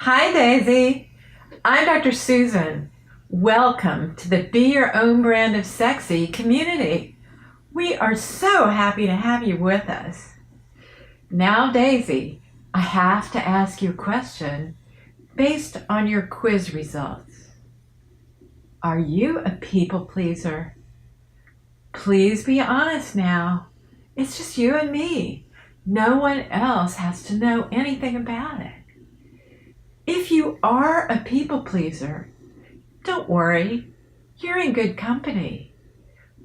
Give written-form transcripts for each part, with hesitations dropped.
Hi, Daisy. I'm Dr. Susan. Welcome to the Be Your Own Brand of Sexy community. We are so happy to have you with us. Now, Daisy, I have to ask you a question based on your quiz results. Are you a people pleaser? Please be honest now. It's just you and me. No one else has to know anything about it. If you are a people pleaser, don't worry, you're in good company.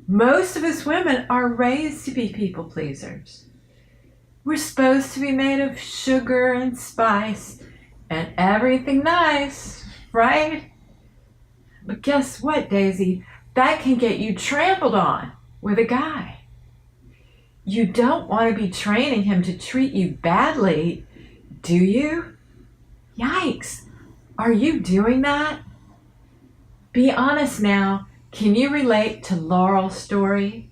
Most of us women are raised to be people pleasers. We're supposed to be made of sugar and spice and everything nice, right? But guess what, Daisy? That can get you trampled on with a guy. You don't want to be training him to treat you badly, do you? Yikes! Are you doing that? Be honest now. Can you relate to Laurel's story?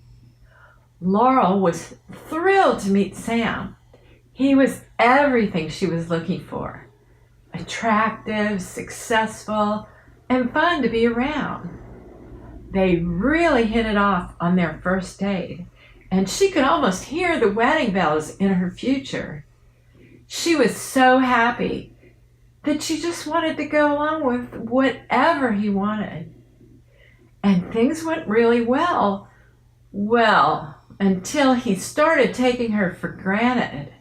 Laurel was thrilled to meet Sam. He was everything she was looking for. Attractive, successful, and fun to be around. They really hit it off on their first date, and she could almost hear the wedding bells in her future. She was so happy that she just wanted to go along with whatever he wanted. And things went really well. Well, until he started taking her for granted.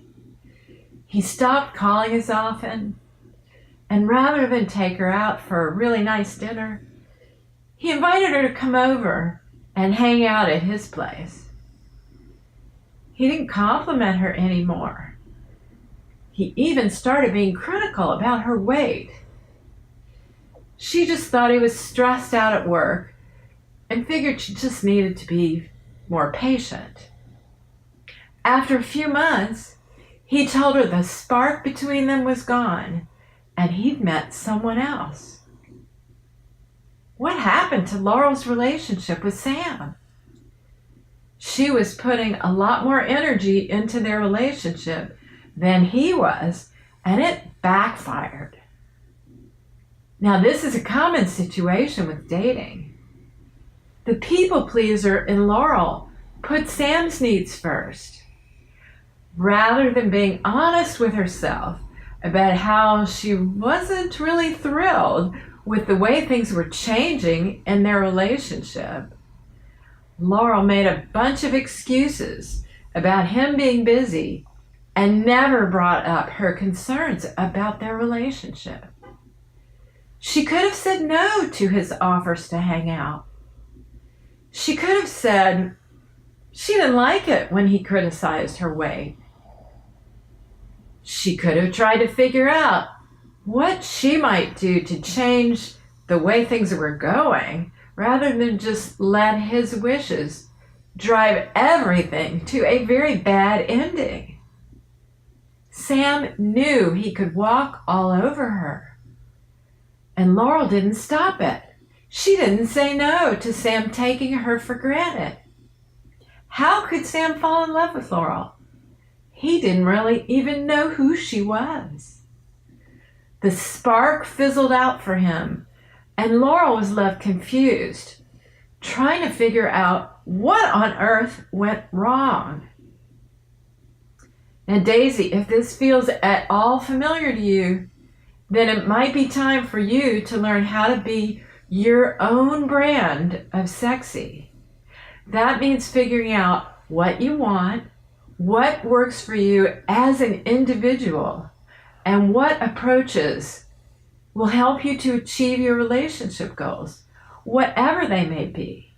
He stopped calling as often, and rather than take her out for a really nice dinner, he invited her to come over and hang out at his place. He didn't compliment her anymore. He even started being critical about her weight. She just thought he was stressed out at work and figured she just needed to be more patient. After a few months, he told her the spark between them was gone and he'd met someone else. What happened to Laurel's relationship with Sam? She was putting a lot more energy into their relationship than he was, and it backfired. Now, this is a common situation with dating. The people pleaser in Laurel put Sam's needs first. Rather than being honest with herself about how she wasn't really thrilled with the way things were changing in their relationship, Laurel made a bunch of excuses about him being busy and never brought up her concerns about their relationship. She could have said no to his offers to hang out. She could have said she didn't like it when he criticized her weight. She could have tried to figure out what she might do to change the way things were going rather than just let his wishes drive everything to a very bad ending. Sam knew he could walk all over her, and Laurel didn't stop it. She didn't say no to Sam taking her for granted. How could Sam fall in love with Laurel? He didn't really even know who she was. The spark fizzled out for him, and Laurel was left confused, trying to figure out what on earth went wrong. Now, Daisy, if this feels at all familiar to you, then it might be time for you to learn how to be your own brand of sexy. That means figuring out what you want, what works for you as an individual, and what approaches will help you to achieve your relationship goals, whatever they may be.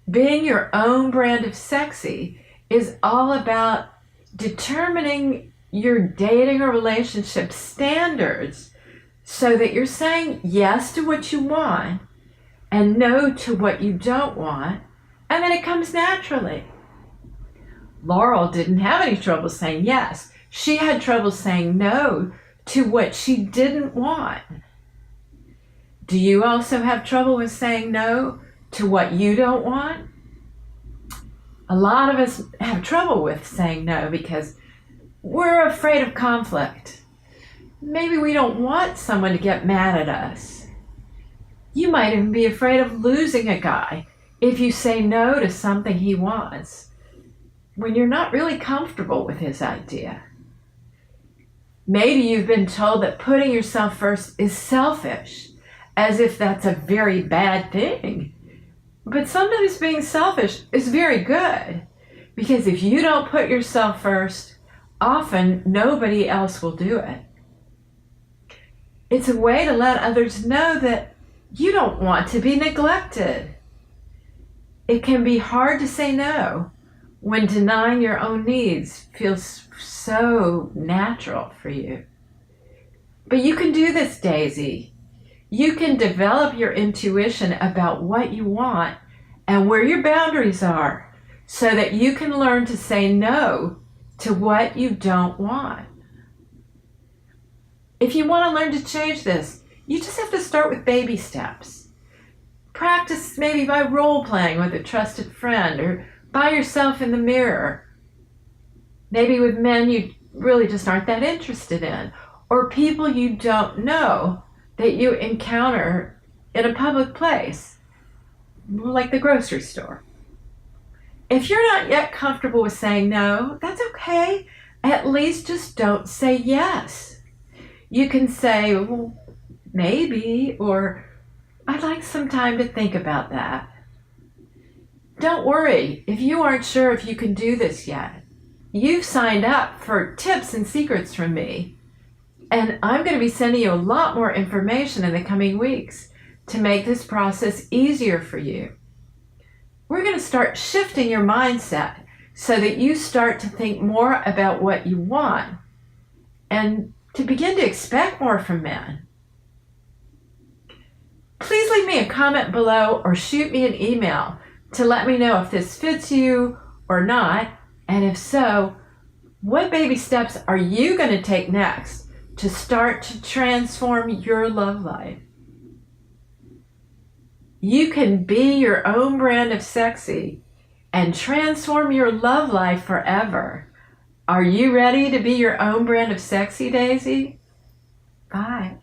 Being your own brand of sexy is all about determining your dating or relationship standards so that you're saying yes to what you want and no to what you don't want, and then it comes naturally. Laurel didn't have any trouble saying yes. She had trouble saying no to what she didn't want. Do you also have trouble with saying no to what you don't want? A lot of us have trouble with saying no because we're afraid of conflict. Maybe we don't want someone to get mad at us. You might even be afraid of losing a guy if you say no to something he wants when you're not really comfortable with his idea. Maybe you've been told that putting yourself first is selfish, as if that's a very bad thing. But sometimes being selfish is very good, because if you don't put yourself first, often nobody else will do it. It's a way to let others know that you don't want to be neglected. It can be hard to say no when denying your own needs feels so natural for you. But you can do this, Daisy. You can develop your intuition about what you want and where your boundaries are so that you can learn to say no to what you don't want. If you want to learn to change this, you just have to start with baby steps. Practice maybe by role playing with a trusted friend or by yourself in the mirror. Maybe with men you really just aren't that interested in, or people you don't know that you encounter in a public place, like the grocery store. If you're not yet comfortable with saying no, that's okay. At least just don't say yes. You can say, well, maybe, or I'd like some time to think about that. Don't worry if you aren't sure if you can do this yet. You've signed up for tips and secrets from me, and I'm going to be sending you a lot more information in the coming weeks to make this process easier for you. We're going to start shifting your mindset so that you start to think more about what you want and to begin to expect more from men. Please leave me a comment below or shoot me an email to let me know if this fits you or not, and if so, what baby steps are you going to take next to start to transform your love life? You can be your own brand of sexy and transform your love life forever. Are you ready to be your own brand of sexy, Daisy? Bye.